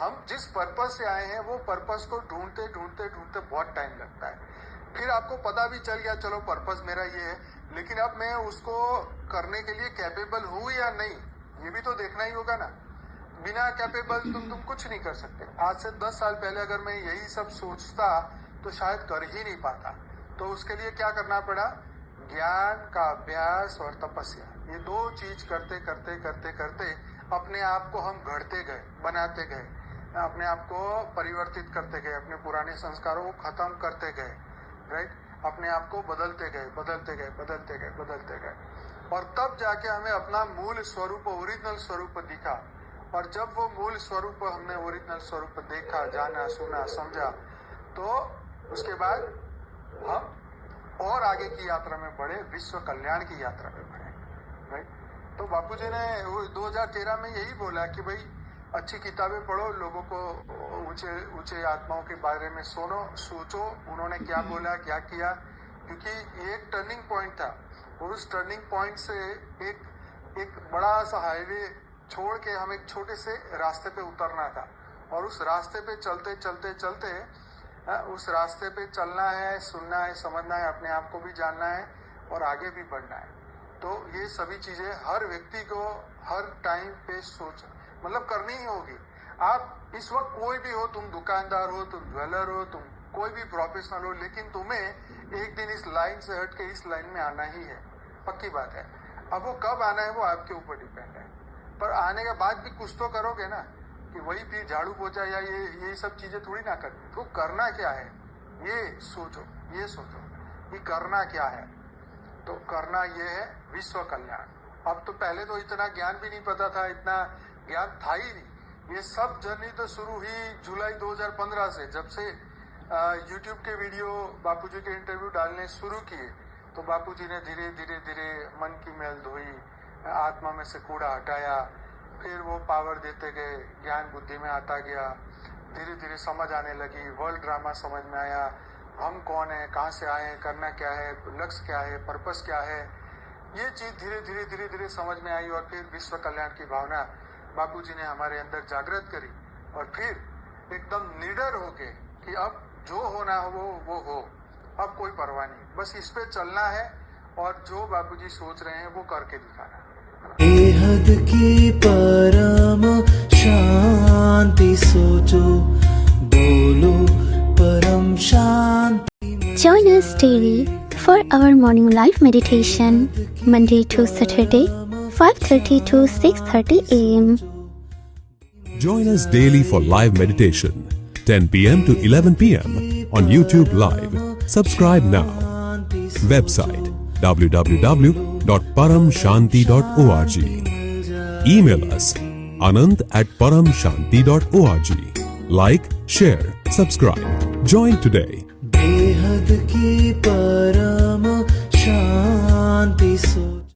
हम जिस पर्पस से आए हैं वो पर्पस को ढूंढते ढूंढते ढूंढते बहुत टाइम लगता है। फिर आपको पता भी चल गया चलो पर्पस मेरा ये है, लेकिन अब मैं उसको करने के लिए कैपेबल हूं या नहीं, ये भी तो देखना ही होगा ना। बिना कैपेबल तुम कुछ नहीं कर सकते। आज से 10 साल पहले अगर मैं यही सब सोचता तो शायद कर ही नहीं पाता। तो उसके लिए क्या करना पड़ा? ज्ञान का अभ्यास और तपस्या, ये दो चीज करते करते करते करते अपने आप को हम गढ़ते गए, बनाते गए, अपने आप को परिवर्तित करते गए, अपने पुराने संस्कारों को खत्म करते गए, राइट? अपने आप को बदलते गए, बदलते गए, बदलते गए, बदलते गए, और तब जाके हमें अपना मूल स्वरूप, ओरिजिनल स्वरूप दिखा। और जब वो मूल स्वरूप हमने ओरिजिनल स्वरूप देखा, जाना, सुना, समझा, तो उसके बाद हम और आगे की यात्रा में बढ़े, विश्व कल्याण की यात्रा में बढ़े, राइट? तो बापूजी ने 2013 में यही बोला कि भाई अच्छी किताबें पढ़ो, लोगों को ऊंचे ऊंचे आत्माओं के बारे में सोचो उन्होंने क्या बोला, क्या किया, क्योंकि ये एक टर्निंग पॉइंट था। और उस टर्निंग पॉइंट से एक बड़ा सा हाईवे छोड़ के हम एक छोटे से रास्ते पे उतरना था, और उस रास्ते पे चलते चलते चलते उस रास्ते पे चलना है, सुनना है, समझना है, अपने आप को भी जानना है और आगे भी बढ़ना है। तो ये सभी चीजें हर व्यक्ति को हर टाइम पे मतलब करनी ही होगी। आप इस वक्त कोई भी हो, तुम दुकानदार हो, तुम ज्वेलर हो, तुम कोई भी प्रोफेशनल हो, लेकिन तुम्हें एक दिन इस लाइन से हट के इस लाइन में आना ही है, पक्की बात है। अब वो कब आना है वो आपके ऊपर डिपेंड है, पर आने के बाद भी कुछ तो करोगे ना, कि वही फिर झाड़ू पोछा या ये सब चीजें थोड़ी ना करनी। तो करना क्या है ये सोचो, कि करना क्या है। तो करना ये है विश्व कल्याण। अब तो पहले तो इतना ज्ञान भी नहीं पता था, इतना ज्ञान था ही नहीं। ये सब जर्नी तो शुरू हुई जुलाई 2015 से, जब से यूट्यूब के वीडियो बापूजी के इंटरव्यू डालने शुरू किए। तो बापूजी ने धीरे धीरे धीरे मन की मैल धोई, आत्मा में से कूड़ा हटाया, फिर वो पावर देते गए, ज्ञान बुद्धि में आता गया, धीरे धीरे समझ आने लगी, वर्ल्ड ड्रामा समझ में आया, हम कौन है, कहाँ से आए हैं, करना क्या है, लक्ष्य क्या है, पर्पस क्या है, ये चीज धीरे धीरे धीरे धीरे समझ में आई। और फिर विश्व कल्याण की भावना बापूजी ने हमारे अंदर जागृत करी, और फिर एकदम निडर होके कि अब जो होना हो वो हो, अब कोई परवाह नहीं, बस इस पे चलना है, और जो बापूजी सोच रहे हैं वो करके दिखाना। बेहद की परम शांति सोचो, बोलो परम शांति। Join us daily for our morning live meditation, Monday to Saturday, 5:30 to 6:30 a.m. Join us daily for live meditation, 10 p.m. to 11 p.m. on YouTube Live. Subscribe now. Website www.paramshanti.org. Email us anand@paramshanti.org. Like, share, subscribe. Join today. बेहद की परम शांति सो